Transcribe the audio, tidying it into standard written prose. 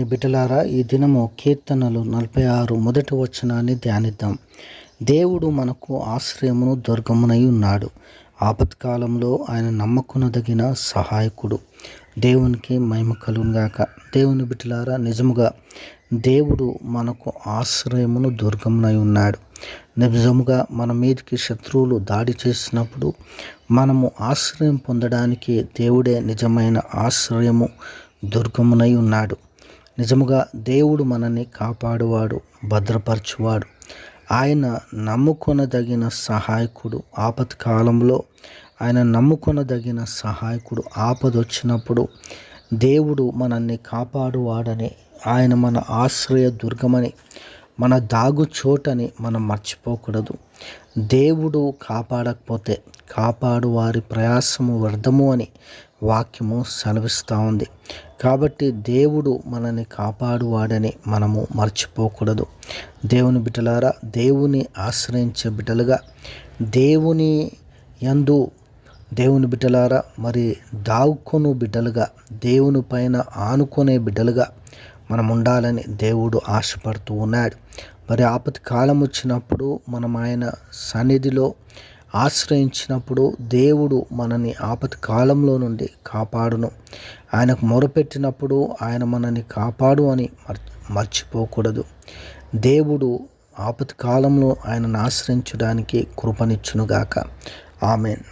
బిడ్డలారా, ఈ దినము కీర్తనలు 46 మొదటి వచనాన్ని ధ్యానిద్దాం. దేవుడు మనకు ఆశ్రయమును దుర్గమునై ఉన్నాడు. ఆపత్కాలంలో ఆయన నమ్మకునదగిన సహాయకుడు. దేవునికి మహిమ కలుగునుగాక. దేవుని బిడ్డలారా, నిజముగా దేవుడు మనకు ఆశ్రయమును దుర్గమునై ఉన్నాడు. నిజముగా మన మీదకి శత్రువులు దాడి చేసినప్పుడు మనము ఆశ్రయం పొందడానికి దేవుడే నిజమైన ఆశ్రయము దుర్గమునై ఉన్నాడు. నిజముగా దేవుడు మనల్ని కాపాడువాడు, భద్రపరచువాడు. ఆయన నమ్ముకొనదగిన సహాయకుడు. ఆపత్కాలంలో ఆయన నమ్ముకొనదగిన సహాయకుడు. ఆపదొచ్చినప్పుడు దేవుడు మనల్ని కాపాడువాడని, ఆయన మన ఆశ్రయ దుర్గమని, మన దాగు చోటని మనం మర్చిపోకూడదు. దేవుడు కాపాడకపోతే కాపాడు వారి ప్రయాసము వ్యర్థము అని వాక్యము సెలవిస్తూ ఉంది. కాబట్టి దేవుడు మనల్ని కాపాడువాడని మనము మర్చిపోకూడదు. దేవుని బిడ్డలారా, దేవుని ఆశ్రయించే బిడ్డలుగా, దేవుని యందు దేవుని బిడ్డలారా, మరి దాక్కును బిడ్డలుగా, దేవుని పైన ఆనుకునే బిడ్డలుగా మనం ఉండాలని దేవుడు ఆశపడుతూ ఉన్నాడు. మరి ఆపత్తి కాలం వచ్చినప్పుడు మనం ఆయన సన్నిధిలో ఆశ్రయించినప్పుడు దేవుడు మనని ఆపత్తి కాలంలో నుండి కాపాడును. ఆయనకు మొరపెట్టినప్పుడు ఆయన మనని కాపాడు అని మర్చిపోకూడదు. దేవుడు ఆపత్తి కాలంలో ఆయనను ఆశ్రయించడానికి కృపనిచ్చునుగాక. ఆమేన్.